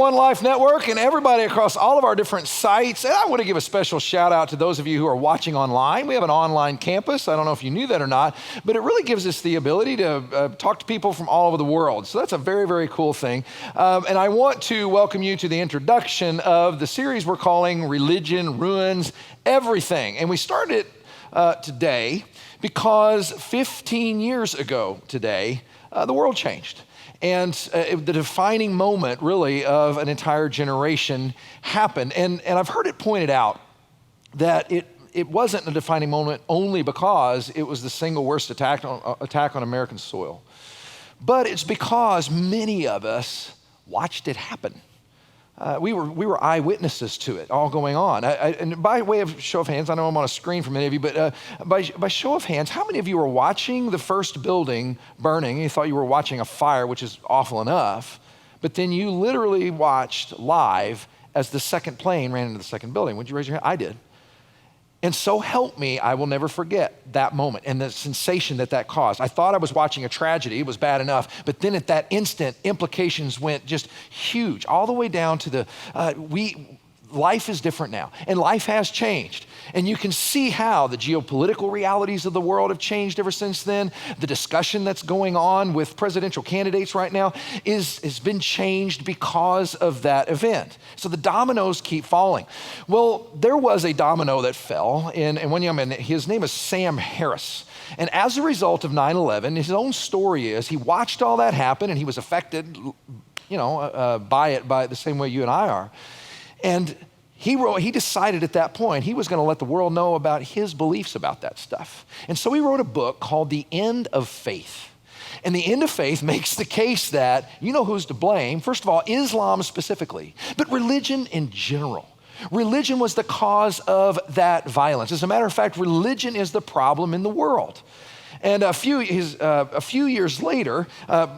One Life Network and everybody across all of our different sites. And I want to give a special shout out to those of you who are watching online. We have an online campus. I don't know if you knew that or not, but it really gives us the ability to talk to people from all over the world. So that's a very, very cool thing. And I want to welcome you to the introduction of the series we're calling Religion Ruins Everything. And we started today because 15 years ago today, the world changed. And the defining moment, really, of an entire generation happened. And I've heard it pointed out that it wasn't a defining moment only because it was the single worst attack on American soil. But it's because many of us watched it happen. We were eyewitnesses to it all going on. And by way of show of hands, I know I'm on a screen for many of you, but by show of hands, how many of you were watching the first building burning? You thought you were watching a fire, which is awful enough, but then you literally watched live as the second plane ran into the second building. Would you raise your hand? I did. And so help me, I will never forget that moment and the sensation that caused. I thought I was watching a tragedy. It was bad enough. But then at that instant, implications went just huge, all the way down to life is different now. And life has changed. And you can see how the geopolitical realities of the world have changed ever since then. The discussion that's going on with presidential candidates right now has been changed because of that event. So the dominoes keep falling. Well, there was a domino that fell, and one young man, his name is Sam Harris. And as a result of 9/11, his own story is he watched all that happen and he was affected, by it by the same way you and I are. And he decided at that point he was going to let the world know about his beliefs about that stuff. And so he wrote a book called The End of Faith. And The End of Faith makes the case that, you know who's to blame, first of all, Islam specifically, but religion in general. Religion was the cause of that violence. As a matter of fact, religion is the problem in the world. And a few years later,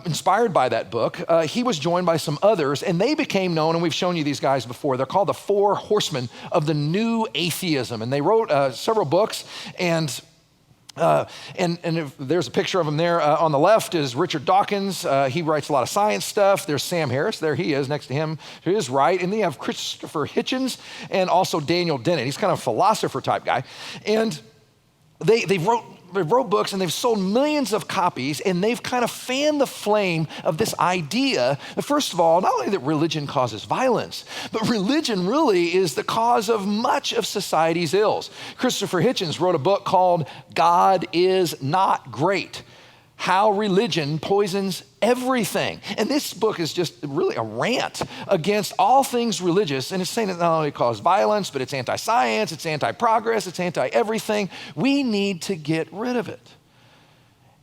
inspired by that book, he was joined by some others, and they became known, and we've shown you these guys before. They're called the four horsemen of the new atheism. And they wrote several books, and if there's a picture of him there. On the left is Richard Dawkins. He writes a lot of science stuff. There's Sam Harris. There he is next to him to his right. And then you have Christopher Hitchens and also Daniel Dennett. He's kind of a philosopher type guy. And they wrote books and they've sold millions of copies, and they've kind of fanned the flame of this idea that, first of all, not only that religion causes violence, but religion really is the cause of much of society's ills. Christopher Hitchens wrote a book called God Is Not Great: How Religion Poisons Everything. And this book is just really a rant against all things religious. And it's saying it not only causes violence, but it's anti-science, it's anti-progress, it's anti-everything. We need to get rid of it.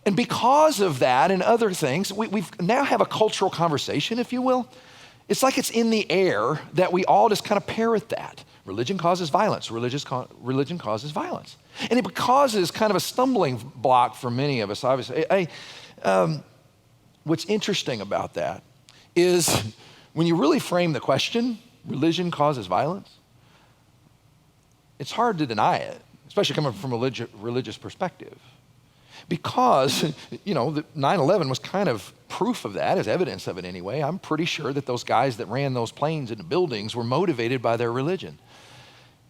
And because of that and other things, we now have a cultural conversation, if you will. It's like it's in the air that we all just kind of parrot that. Religion causes violence. Religion causes violence. And it causes kind of a stumbling block for many of us, obviously. What's interesting about that is when you really frame the question, religion causes violence, it's hard to deny it, especially coming from a religious perspective. Because, the 9/11 was kind of proof of that, as evidence of it anyway. I'm pretty sure that those guys that ran those planes into buildings were motivated by their religion.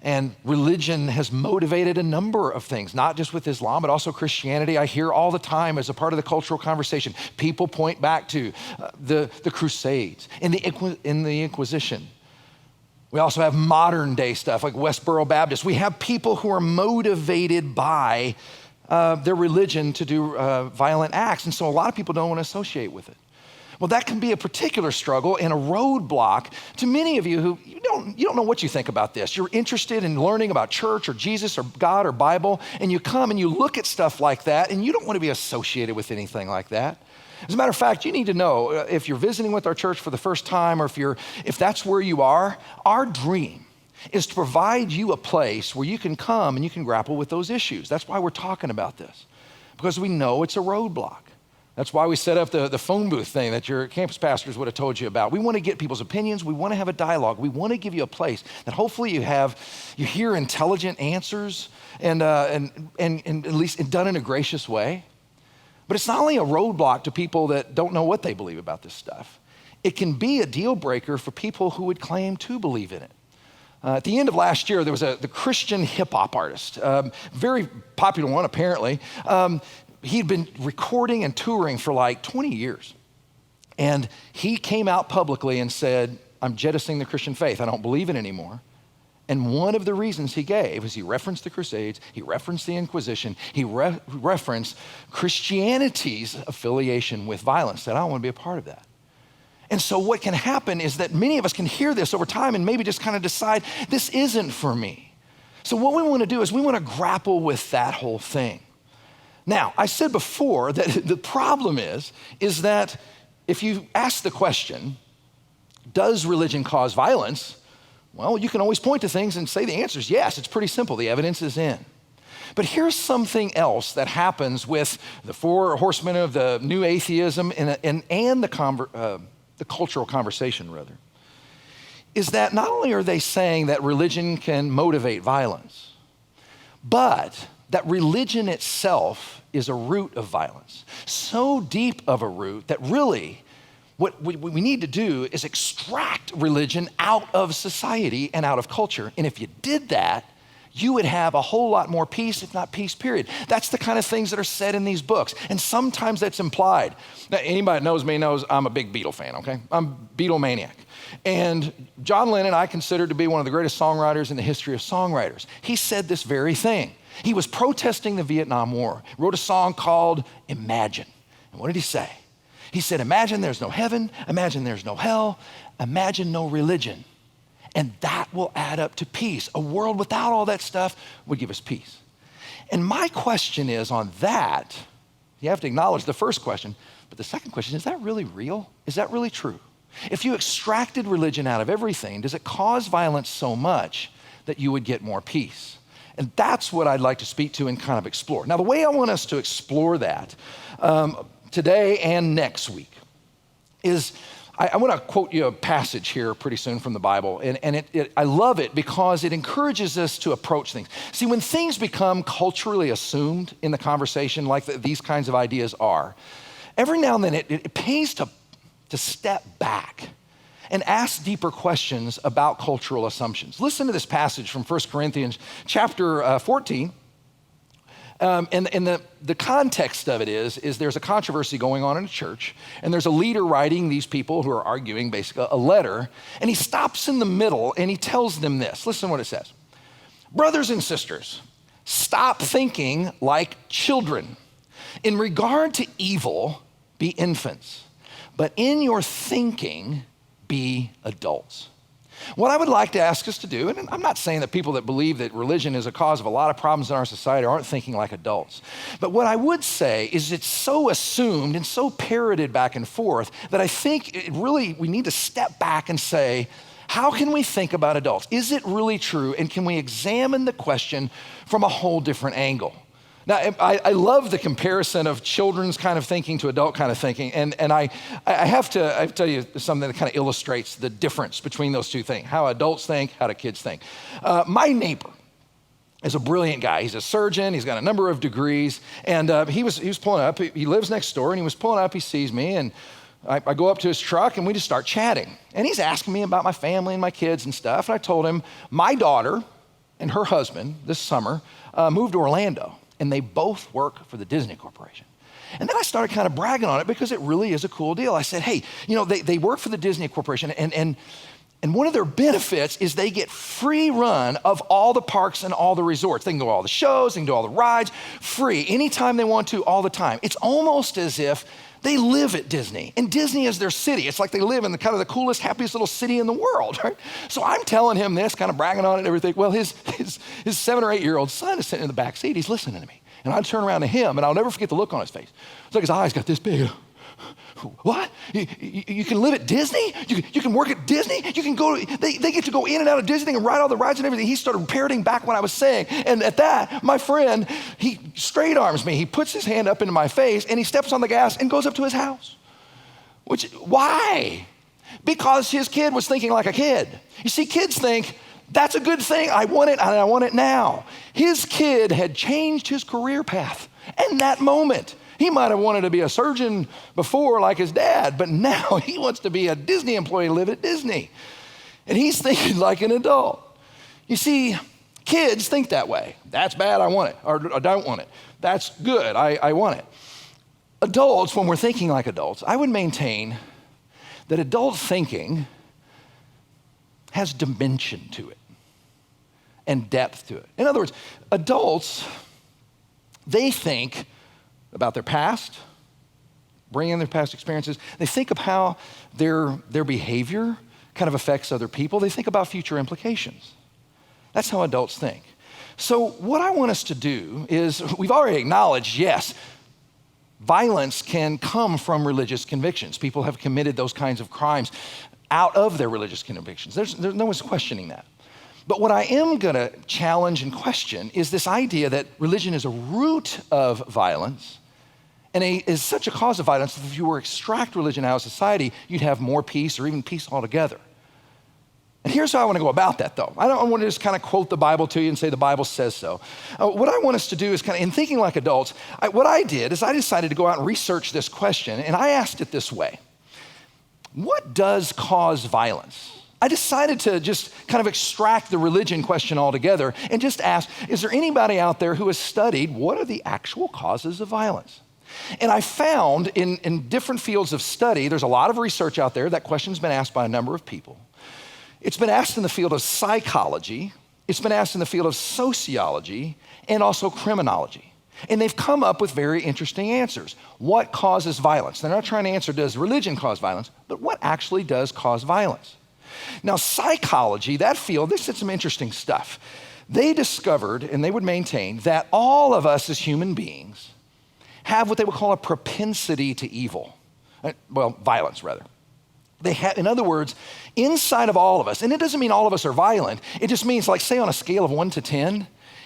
And religion has motivated a number of things, not just with Islam, but also Christianity. I hear all the time as a part of the cultural conversation, people point back to the Crusades and the Inquisition. We also have modern day stuff like Westboro Baptist. We have people who are motivated by their religion to do violent acts. And so a lot of people don't want to associate with it. Well, that can be a particular struggle and a roadblock to many of you who you don't know what you think about this. You're interested in learning about church or Jesus or God or Bible, and you come and you look at stuff like that, and you don't want to be associated with anything like that. As a matter of fact, you need to know if you're visiting with our church for the first time, or if that's where you are, our dream is to provide you a place where you can come and you can grapple with those issues. That's why we're talking about this, because we know it's a roadblock. That's why we set up the phone booth thing that your campus pastors would have told you about. We want to get people's opinions. We want to have a dialogue. We want to give you a place that hopefully you hear intelligent answers and at least done in a gracious way. But it's not only a roadblock to people that don't know what they believe about this stuff. it can be a deal breaker for people who would claim to believe in it. At the end of last year, there was the Christian hip hop artist, very popular one apparently. He'd been recording and touring for like 20 years. And he came out publicly and said, I'm jettisoning the Christian faith. I don't believe it anymore. And one of the reasons he gave was he referenced the Crusades, he referenced the Inquisition, he referenced Christianity's affiliation with violence, said, I don't want to be a part of that. And so what can happen is that many of us can hear this over time and maybe just kind of decide, this isn't for me. So what we want to do is we want to grapple with that whole thing. Now, I said before that the problem is that if you ask the question, does religion cause violence? Well, you can always point to things and say the answer is yes. It's pretty simple. The evidence is in. But here's something else that happens with the four horsemen of the new atheism and the cultural conversation, rather, is that not only are they saying that religion can motivate violence, but that religion itself is a root of violence. So deep of a root that really what we need to do is extract religion out of society and out of culture. And if you did that, you would have a whole lot more peace, if not peace, period. That's the kind of things that are said in these books. And sometimes that's implied. Now, anybody that knows me knows I'm a big Beatle fan, okay? I'm Beatle maniac. And John Lennon, I consider to be one of the greatest songwriters in the history of songwriters. He said this very thing. He was protesting the Vietnam War, wrote a song called Imagine. And what did he say? He said, imagine there's no heaven, imagine there's no hell, imagine no religion. And that will add up to peace. A world without all that stuff would give us peace. And my question is on that, you have to acknowledge the first question, but the second question, is that really real? Is that really true? If you extracted religion out of everything, does it cause violence so much that you would get more peace? And that's what I'd like to speak to and kind of explore. Now, the way I want us to explore that today and next week is I want to quote you a passage here pretty soon from the Bible, and I love it because it encourages us to approach things. See, when things become culturally assumed in the conversation like these kinds of ideas are, every now and then it pays to step back and ask deeper questions about cultural assumptions. Listen to this passage from 1 Corinthians chapter 14. And the context of it is there's a controversy going on in a church, and there's a leader writing these people who are arguing basically a letter, and he stops in the middle and he tells them this. Listen to what it says. Brothers and sisters, stop thinking like children. In regard to evil, be infants, but in your thinking, be adults. What I would like to ask us to do, and I'm not saying that people that believe that religion is a cause of a lot of problems in our society aren't thinking like adults, but what I would say is it's so assumed and so parroted back and forth that I think we need to step back and say, how can we think about adults? Is it really true? And can we examine the question from a whole different angle? Now, I love the comparison of children's kind of thinking to adult kind of thinking, and I have to tell you something that kind of illustrates the difference between those two things, how adults think, how do kids think. My neighbor is a brilliant guy. He's a surgeon, he's got a number of degrees, and he was pulling up, he lives next door, and he was pulling up, he sees me, and I go up to his truck, and we just start chatting. And he's asking me about my family and my kids and stuff, and I told him my daughter and her husband this summer moved to Orlando. And they both work for the Disney Corporation. And then I started kind of bragging on it because it really is a cool deal. I said, hey, they work for the Disney Corporation, and one of their benefits is they get free run of all the parks and all the resorts. They can go to all the shows, they can do all the rides, free, anytime they want to, all the time. It's almost as if they live at Disney, and Disney is their city. It's like they live in the kind of the coolest, happiest little city in the world, right? So I'm telling him this, kind of bragging on it and everything. Well, his 7 or 8 year old son is sitting in the back seat. He's listening to me. And I turn around to him, and I'll never forget the look on his face. It's like his eyes got this big. What? You can live at Disney? You can work at Disney? You can go, they get to go in and out of Disney and ride all the rides and everything. He started parroting back what I was saying. And at that, my friend, he straight arms me. He puts his hand up into my face and he steps on the gas and goes up to his house. Why? Because his kid was thinking like a kid. You see, kids think, that's a good thing. I want it, and I want it now. His kid had changed his career path in that moment. He might have wanted to be a surgeon before like his dad, but now he wants to be a Disney employee, live at Disney. And he's thinking like an adult. You see, kids think that way. That's bad, I want it, or I don't want it. That's good, I want it. Adults, when we're thinking like adults, I would maintain that adult thinking has dimension to it and depth to it. In other words, adults, they think about their past, bring in their past experiences. They think of how their behavior kind of affects other people. They think about future implications. That's how adults think. So what I want us to do is, we've already acknowledged, yes, violence can come from religious convictions. People have committed those kinds of crimes out of their religious convictions. There's no one's questioning that. But what I am going to challenge and question is this idea that religion is a root of violence and is such a cause of violence that if you were to extract religion out of society, you'd have more peace or even peace altogether. And here's how I want to go about that, though. I don't want to just kind of quote the Bible to you and say the Bible says so. What I want us to do is kind of, in thinking like adults, what I did is I decided to go out and research this question, and I asked it this way. What does cause violence? I decided to just kind of extract the religion question altogether and just ask, is there anybody out there who has studied what are the actual causes of violence? And I found in different fields of study, there's a lot of research out there. That question's been asked by a number of people. It's been asked in the field of psychology, it's been asked in the field of sociology, and also criminology. And they've come up with very interesting answers. What causes violence? They're not trying to answer, does religion cause violence, but what actually does cause violence? Now, psychology, that field, they said some interesting stuff. They discovered, and they would maintain, that all of us as human beings have what they would call a propensity to evil. Well, violence, rather. They have, in other words, inside of all of us, and it doesn't mean all of us are violent, it just means, like, say on a scale of 1 to 10,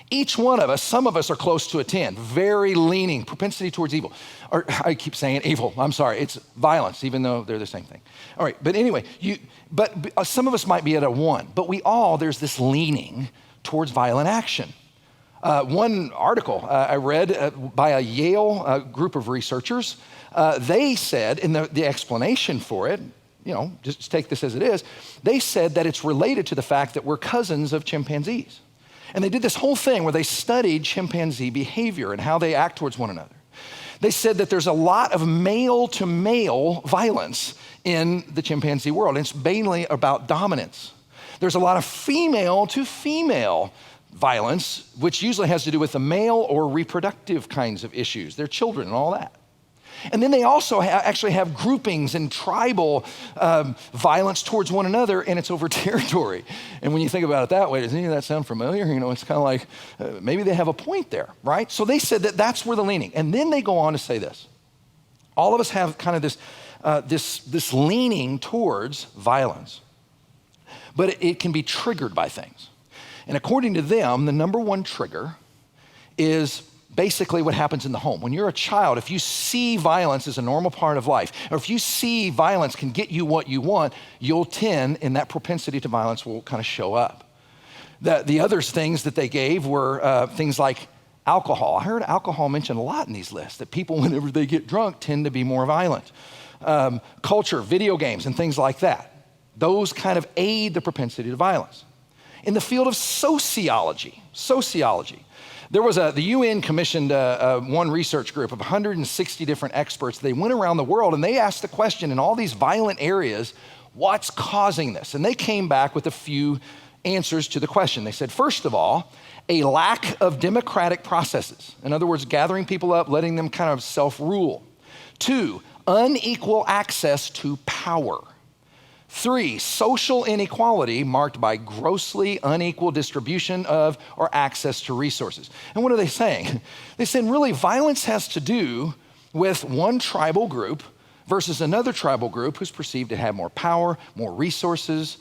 each one of us, some of us are close to a 10, very leaning, propensity towards evil. Or I keep saying evil, I'm sorry, it's violence, even though they're the same thing. All right, but anyway, but some of us might be at a 1, but there's this leaning towards violent action. One article I read by a Yale group of researchers, they said, in the explanation for it, just take this as it is, they said that it's related to the fact that we're cousins of chimpanzees. And they did this whole thing where they studied chimpanzee behavior and how they act towards one another. They said that there's a lot of male-to-male violence in the chimpanzee world. And it's mainly about dominance. There's a lot of female-to-female violence, which usually has to do with the male or reproductive kinds of issues, their children and all that. And then they also actually have groupings and tribal violence towards one another, and it's over territory. And when you think about it that way, does any of that sound familiar? It's kind of like maybe they have a point there, right? So they said that that's where the leaning. And then they go on to say this. All of us have kind of this leaning towards violence, but it can be triggered by things. And according to them, the number one trigger is basically what happens in the home. When you're a child, if you see violence as a normal part of life, or if you see violence can get you what you want, you'll tend, and that propensity to violence will kind of show up. The other things that they gave were things like alcohol. I heard alcohol mentioned a lot in these lists, that people, whenever they get drunk, tend to be more violent. Culture, video games, and things like that. Those kind of aid the propensity to violence. In the field of sociology, there was the UN commissioned one research group of 160 different experts. They went around the world and they asked the question in all these violent areas, what's causing this? And they came back with a few answers to the question. They said, first of all, a lack of democratic processes. In other words, gathering people up, letting them kind of self-rule. 2, unequal access to power. 3, social inequality marked by grossly unequal distribution of or access to resources. And what are they saying? They said really violence has to do with one tribal group versus another tribal group who's perceived to have more power, more resources,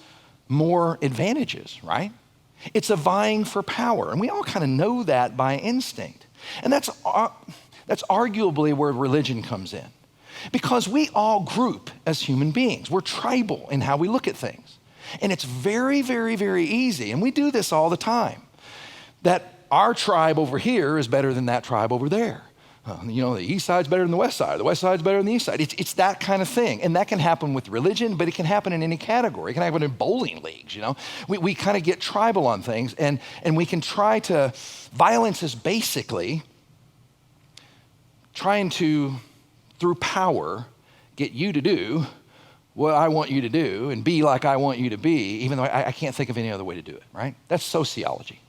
more advantages, right? It's a vying for power, and we all kind of know that by instinct. And that's arguably where religion comes in. Because we all group as human beings. We're tribal in how we look at things. And it's very, very, very easy, and we do this all the time, that our tribe over here is better than that tribe over there. The east side's better than the west side. The west side's better than the east side. It's that kind of thing. And that can happen with religion, but it can happen in any category. It can happen in bowling leagues, We kind of get tribal on things, and we can try to, violence is basically trying to, through power, get you to do what I want you to do and be like I want you to be, even though I can't think of any other way to do it, right? That's sociology.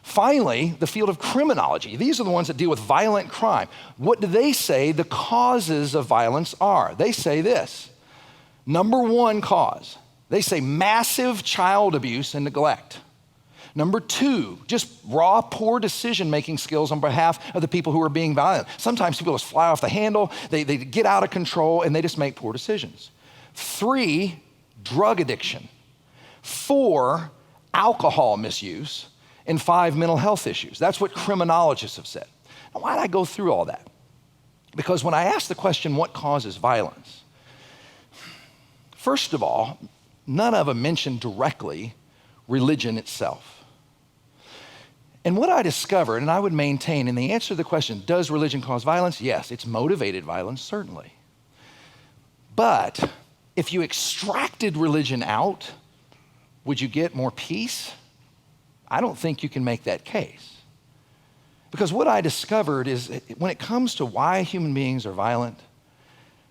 Finally, the field of criminology. These are the ones that deal with violent crime. What do they say the causes of violence are? They say this. Number one cause, they say massive child abuse and neglect. Number two, just raw, poor decision-making skills on behalf of the people who are being violent. Sometimes people just fly off the handle, they get out of control, and they just make poor decisions. 3, drug addiction. 4, alcohol misuse. And 5, mental health issues. That's what criminologists have said. Now, why did I go through all that? Because when I asked the question, what causes violence? First of all, none of them mentioned directly religion itself. And what I discovered, and I would maintain, in the answer to the question, does religion cause violence? Yes, it's motivated violence, certainly. But if you extracted religion out, would you get more peace? I don't think you can make that case. Because what I discovered is when it comes to why human beings are violent,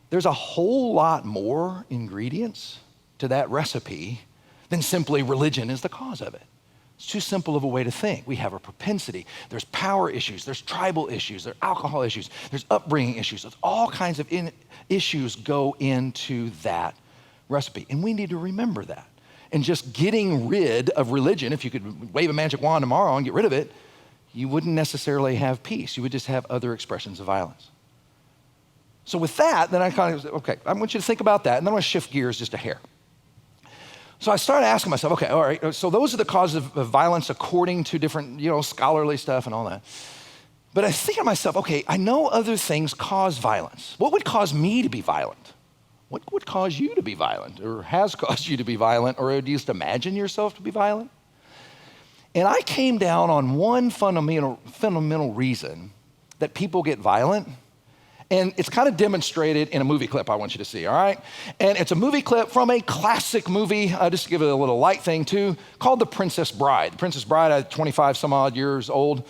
there's a whole lot more ingredients to that recipe than simply religion is the cause of it. It's too simple of a way to think. We have a propensity. There's power issues. There's tribal issues. There's alcohol issues. There's upbringing issues. There's all kinds of issues go into that recipe. And we need to remember that. And just getting rid of religion, if you could wave a magic wand tomorrow and get rid of it, you wouldn't necessarily have peace. You would just have other expressions of violence. So with that, then I kind of, okay, I want you to think about that, and then I want to shift gears just a hair. So I started asking myself, okay, all right, so those are the causes of violence according to different, scholarly stuff and all that. But I think to myself, okay, I know other things cause violence. What would cause me to be violent? What would cause you to be violent, or has caused you to be violent, or do you just imagine yourself to be violent? And I came down on one fundamental reason that people get violent, and it's kind of demonstrated in a movie clip I want you to see, all right? And it's a movie clip from a classic movie, just to give it a little light thing too, called The Princess Bride. The Princess Bride, 25 some odd years old.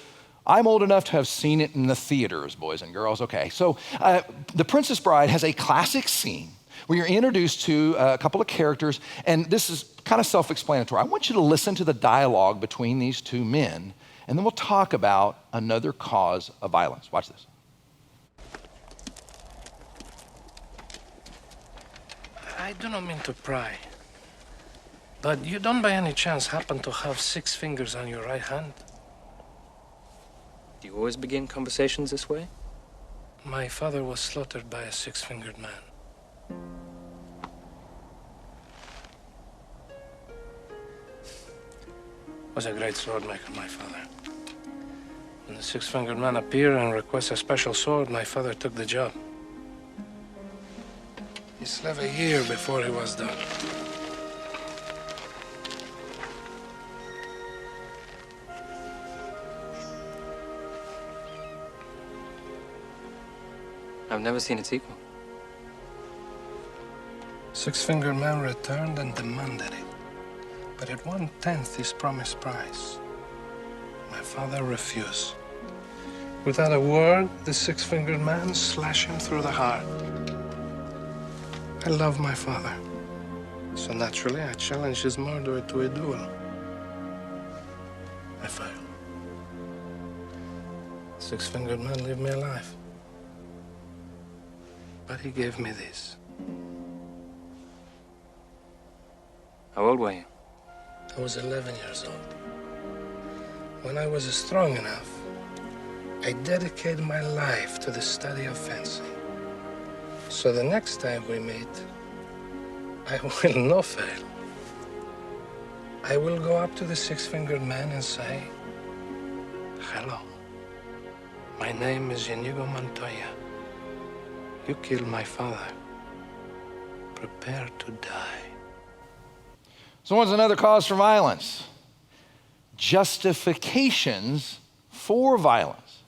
I'm old enough to have seen it in the theaters, boys and girls. Okay, so The Princess Bride has a classic scene where you're introduced to a couple of characters, and this is kind of self-explanatory. I want you to listen to the dialogue between these two men, and then we'll talk about another cause of violence. Watch this. I do not mean to pry, but you don't by any chance happen to have 6 fingers on your right hand? Do you always begin conversations this way? My father was slaughtered by a 6-fingered man. Was a great sword maker, my father. When the 6-fingered man appeared and requested a special sword, my father took the job. He slept a year before he was done. I've never seen its equal. 6-fingered man returned and demanded it, but at 1/10 his promised price. My father refused. Without a word, the 6-fingered man slashed him through the heart. I love my father, so naturally I challenged his murderer to a duel. I failed. 6-fingered man leave me alive, but he gave me this. How old were you? I was 11 years old. When I was strong enough, I dedicated my life to the study of fencing. So the next time we meet, I will not fail. I will go up to the 6-fingered man and say, "Hello, my name is Inigo Montoya. You killed my father. Prepare to die." So what's another cause for violence? Justifications for violence.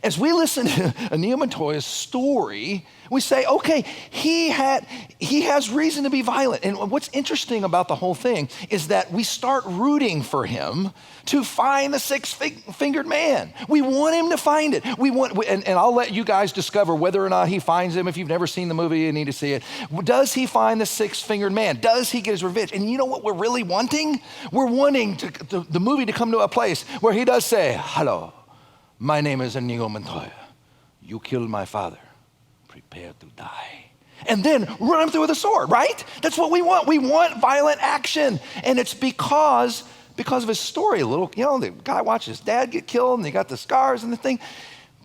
As we listen to Inigo Montoya's story, we say, okay, he has reason to be violent. And what's interesting about the whole thing is that we start rooting for him to find the six-fingered man. We want him to find it. And I'll let you guys discover whether or not he finds him. If you've never seen the movie, you need to see it. Does he find the six-fingered man? Does he get his revenge? And you know what we're really wanting? We're wanting the movie to come to a place where he does say, hello, my name is Inigo Montoya. You killed my father. Prepare to die. And then run him through with a sword, right? That's what we want. We want violent action. And it's because of his story. The guy watched his dad get killed and he got the scars and the thing.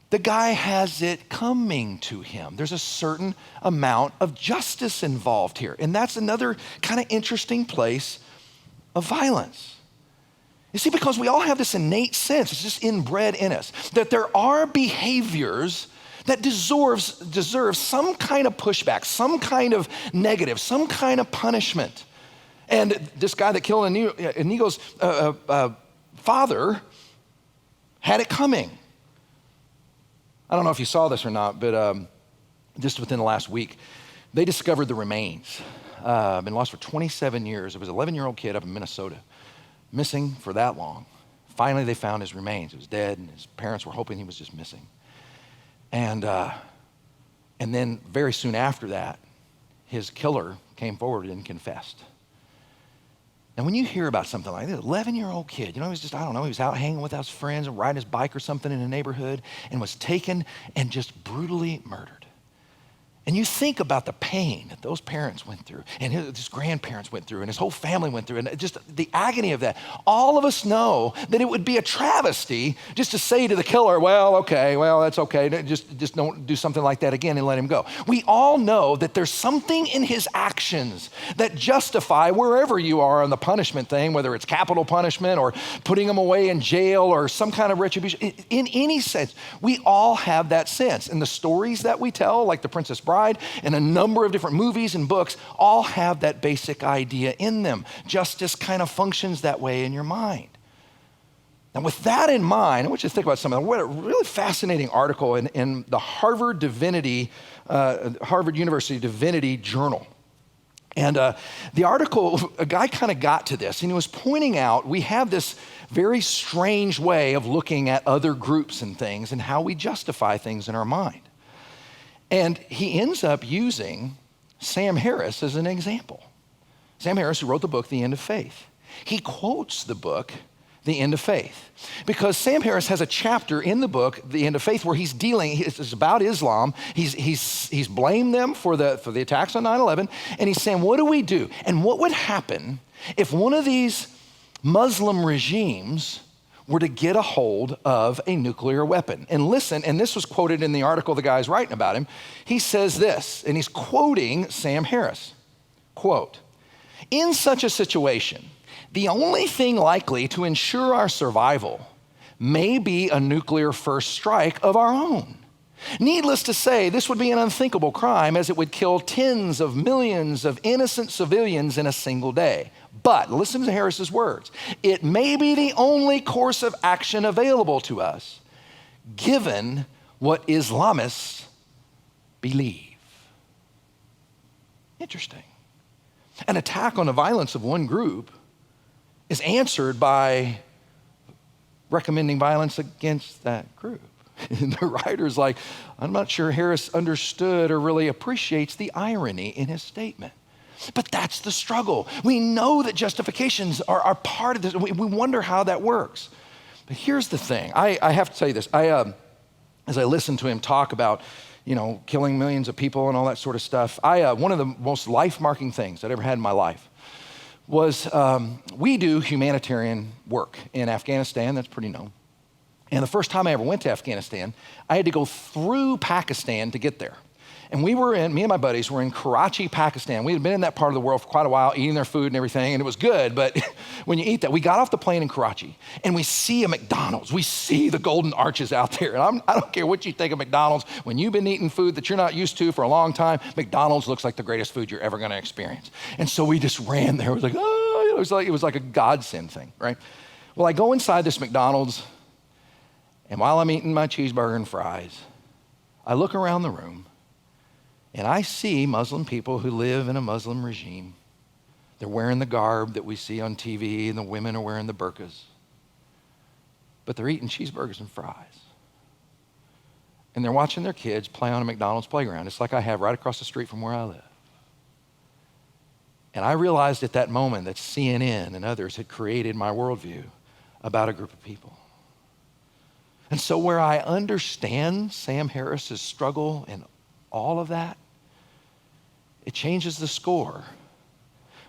The guy has it coming to him. There's a certain amount of justice involved here. And that's another kind of interesting place of violence. You see, because we all have this innate sense, it's just inbred in us, that there are behaviors that deserve some kind of pushback, some kind of negative, some kind of punishment. And this guy that killed Inigo's father had it coming. I don't know if you saw this or not, but just within the last week, they discovered the remains. Been lost for 27 years. It was an 11-year-old kid up in Minnesota, missing for that long. Finally, they found his remains. He was dead, and his parents were hoping he was just missing. And then very soon after that, his killer came forward and confessed. And when you hear about something like this, 11-year-old kid, he was out hanging with his friends and riding his bike or something in a neighborhood and was taken and just brutally murdered. And you think about the pain that those parents went through and his grandparents went through and his whole family went through and just the agony of that. All of us know that it would be a travesty just to say to the killer, that's okay. Just don't do something like that again and let him go. We all know that there's something in his actions that justify wherever you are on the punishment thing, whether it's capital punishment or putting him away in jail or some kind of retribution. In any sense, we all have that sense. And the stories that we tell, like The Princess Bride, and a number of different movies and books all have that basic idea in them. Justice kind of functions that way in your mind. And with that in mind, I want you to think about something. What a really fascinating article in the Harvard University Divinity Journal. And the article, a guy kind of got to this, and he was pointing out we have this very strange way of looking at other groups and things and how we justify things in our mind. And he ends up using Sam Harris as an example. Sam Harris, who wrote the book, The End of Faith. He quotes the book, The End of Faith, because Sam Harris has a chapter in the book, The End of Faith, where it's about Islam. He's blamed them for the attacks on 9/11, and he's saying, what do we do? And what would happen if one of these Muslim regimes were to get a hold of a nuclear weapon? And listen, and this was quoted in the article the guy's writing about him. He says this, and he's quoting Sam Harris, quote, "In such a situation, the only thing likely to ensure our survival may be a nuclear first strike of our own. Needless to say, this would be an unthinkable crime as it would kill tens of millions of innocent civilians in a single day. But, listen to Harris's words, it may be the only course of action available to us, given what Islamists believe." Interesting. An attack on the violence of one group is answered by recommending violence against that group. And the writer's like, I'm not sure Harris understood or really appreciates the irony in his statement. But that's the struggle. We know that justifications are part of this. We wonder how that works. But here's the thing. I have to tell you this. As I listened to him talk about, killing millions of people and all that sort of stuff, one of the most life-marking things I'd ever had in my life was we do humanitarian work in Afghanistan. That's pretty known. And the first time I ever went to Afghanistan, I had to go through Pakistan to get there. And me and my buddies were in Karachi, Pakistan. We had been in that part of the world for quite a while, eating their food and everything, and it was good, but when you eat that, we got off the plane in Karachi, and we see a McDonald's. We see the golden arches out there, and I don't care what you think of McDonald's. When you've been eating food that you're not used to for a long time, McDonald's looks like the greatest food you're ever gonna experience. And so we just ran there. It was like, it was like a godsend thing, right? Well, I go inside this McDonald's, And while I'm eating my cheeseburger and fries, I look around the room and I see Muslim people who live in a Muslim regime. They're wearing the garb that we see on TV, and the women are wearing the burqas. But they're eating cheeseburgers and fries. And they're watching their kids play on a McDonald's playground. It's like I have right across the street from where I live. And I realized at that moment that CNN and others had created my worldview about a group of people. And so where I understand Sam Harris's struggle and all of that, it changes the score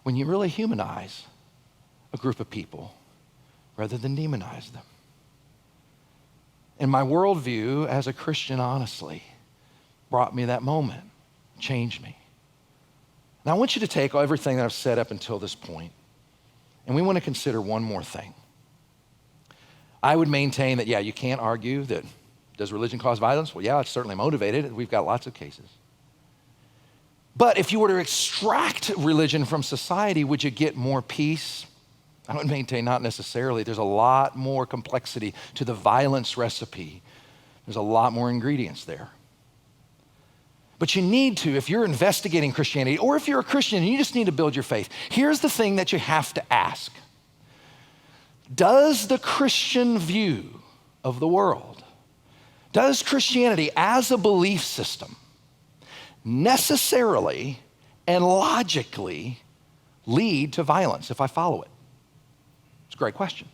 when you really humanize a group of people rather than demonize them. And my worldview as a Christian, honestly, brought me that moment, changed me. Now I want you to take everything that I've said up until this point, and we want to consider one more thing. I would maintain that, yeah, you can't argue that, does religion cause violence? Well, yeah, it's certainly motivated. We've got lots of cases. But if you were to extract religion from society, would you get more peace? I would maintain not necessarily. There's a lot more complexity to the violence recipe. There's a lot more ingredients there. But you need to, if you're investigating Christianity, or if you're a Christian and you just need to build your faith, here's the thing that you have to ask. Does the Christian view of the world, does Christianity as a belief system necessarily and logically lead to violence if I follow it? It's a great question.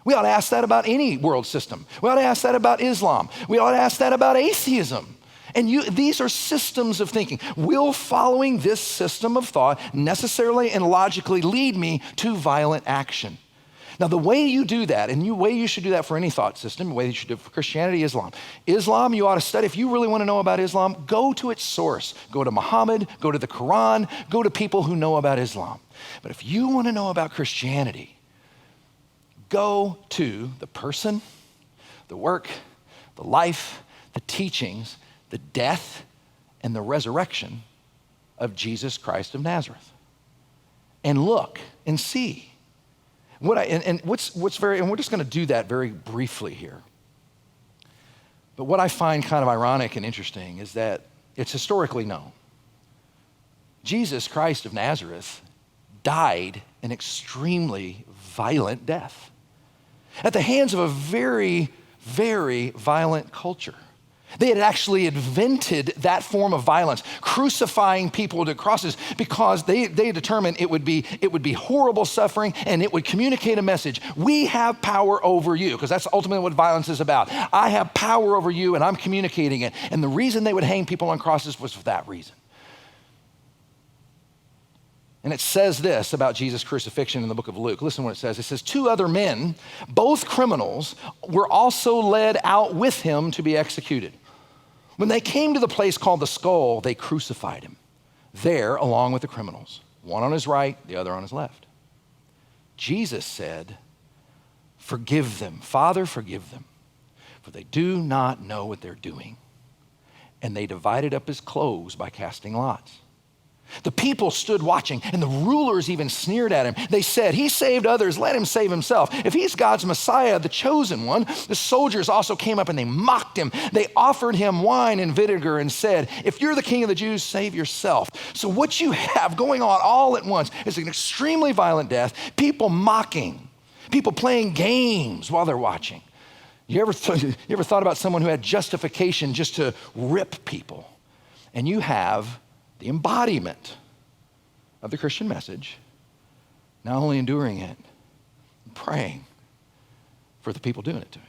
We ought to ask that about any world system. We ought to ask that about Islam. We ought to ask that about atheism. And these are systems of thinking. Will following this system of thought necessarily and logically lead me to violent action? Now, the way you do that, and the way you should do that for any thought system, the way you should do it for Christianity, Islam. Islam, you ought to study. If you really want to know about Islam, go to its source. Go to Muhammad, go to the Quran, go to people who know about Islam. But if you want to know about Christianity, go to the person, the work, the life, the teachings, the death, and the resurrection of Jesus Christ of Nazareth. And look and see. We're just going to do that very briefly here. But what I find kind of ironic and interesting is that it's historically known. Jesus Christ of Nazareth died an extremely violent death at the hands of a very, very violent culture. They had actually invented that form of violence, crucifying people to crosses, because they determined it would be horrible suffering, and it would communicate a message. We have power over you, because that's ultimately what violence is about. I have power over you, and I'm communicating it. And the reason they would hang people on crosses was for that reason. And it says this about Jesus' crucifixion in the book of Luke. Listen to what it says. It says, 2 other men, both criminals, were also led out with him to be executed. When they came to the place called the Skull, they crucified him there along with the criminals, one on his right, the other on his left. Jesus said, "Forgive them, Father, forgive them, for they do not know what they're doing." And they divided up his clothes by casting lots. The people stood watching, and the rulers even sneered at him. They said, "He saved others, let him save himself. If he's God's Messiah, the chosen one." The soldiers also came up and they mocked him. They offered him wine and vinegar and said, "If you're the king of the Jews, save yourself." So what you have going on all at once is an extremely violent death, people mocking, people playing games while they're watching. You ever thought about someone who had justification just to rip people? And you have the embodiment of the Christian message, not only enduring it, praying for the people doing it to him.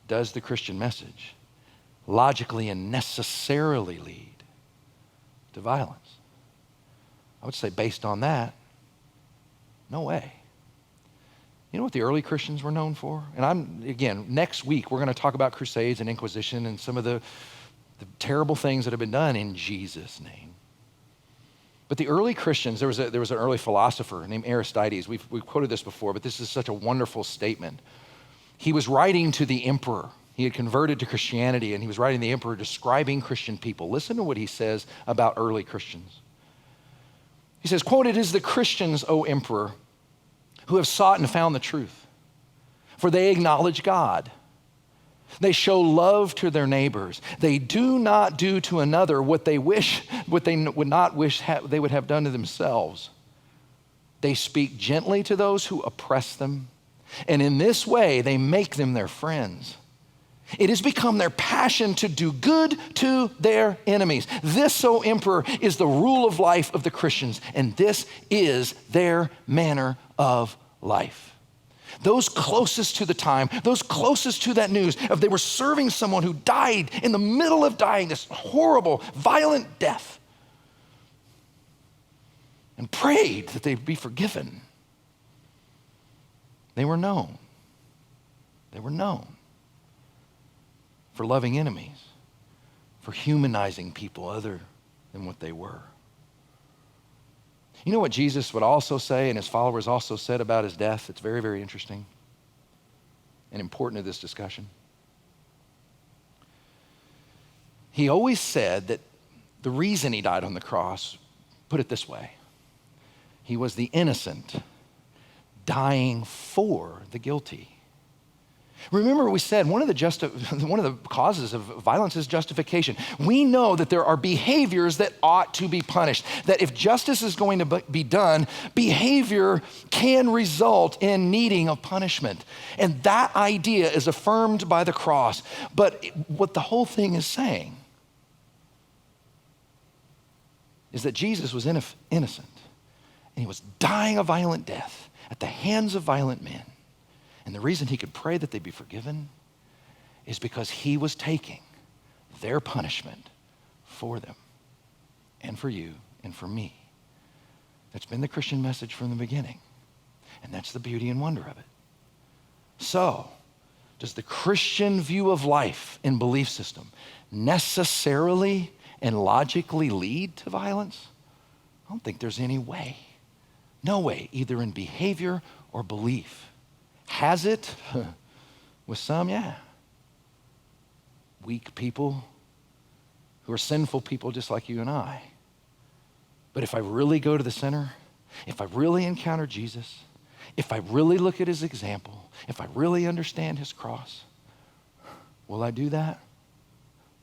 Does the Christian message logically and necessarily lead to violence? I would say based on that, no way. You know what the early Christians were known for? And next week, we're going to talk about Crusades and Inquisition and some of the terrible things that have been done in Jesus' name. But the early Christians, there was an early philosopher named Aristides. We've quoted this before, but this is such a wonderful statement. He was writing to the emperor. He had converted to Christianity, and he was writing to the emperor describing Christian people. Listen to what he says about early Christians. He says, quote, "It is the Christians, O emperor, who have sought and found the truth, for they acknowledge God. They show love to their neighbors. They do not do to another what they would not wish they would have done to themselves. They speak gently to those who oppress them, and in this way they make them their friends. It has become their passion to do good to their enemies. This, O Emperor, is the rule of life of the Christians, and this is their manner of life. Those closest to the time, those closest to that news of they were serving someone who died in the middle of dying, this horrible, violent death, and prayed that they'd be forgiven. They were known. They were known for loving enemies, for humanizing people other than what they were. You know what Jesus would also say, and his followers also said about his death? It's very, very interesting and important to this discussion. He always said that the reason he died on the cross, put it this way, he was the innocent dying for the guilty. Remember we said one of the causes of violence is justification. We know that there are behaviors that ought to be punished, that if justice is going to be done, behavior can result in needing of punishment. And that idea is affirmed by the cross. But what the whole thing is saying is that Jesus was innocent, and he was dying a violent death at the hands of violent men. And the reason he could pray that they be forgiven is because he was taking their punishment for them and for you and for me. That's been the Christian message from the beginning. And that's the beauty and wonder of it. So, does the Christian view of life and belief system necessarily and logically lead to violence? I don't think there's any way. No way, either in behavior or belief. Has it? With some, yeah. Weak people who are sinful people just like you and I. But if I really go to the center, if I really encounter Jesus, if I really look at his example, if I really understand his cross, will I do that?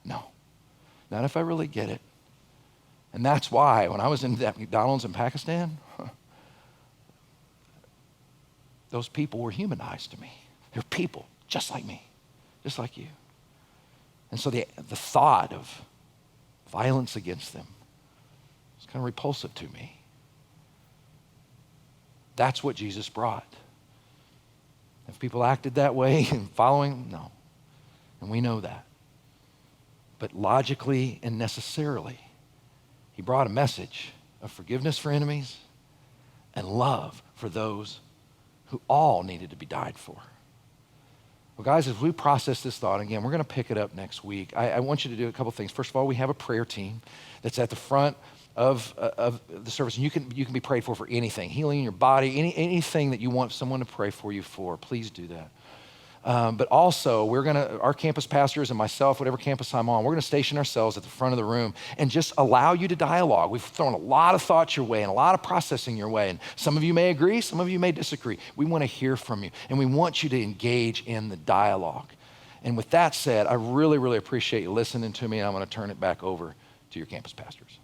No. Not if I really get it. And that's why when I was in that McDonald's in Pakistan, those people were humanized to me. They're people just like me, just like you. And so the thought of violence against them is kind of repulsive to me. That's what Jesus brought. If people acted that way and following, no. And we know that. But logically and necessarily, he brought a message of forgiveness for enemies and love for those who all needed to be died for. Well, guys, as we process this thought, again, we're going to pick it up next week. I want you to do a couple things. First of all, we have a prayer team that's at the front of the service, and you can be prayed for anything, healing in your body, anything that you want someone to pray for you for. Please do that. But also, our campus pastors and myself, whatever campus I'm on, we're going to station ourselves at the front of the room and just allow you to dialogue. We've thrown a lot of thoughts your way and a lot of processing your way. And some of you may agree, some of you may disagree. We want to hear from you, and we want you to engage in the dialogue. And with that said, I really, really appreciate you listening to me, and I'm going to turn it back over to your campus pastors.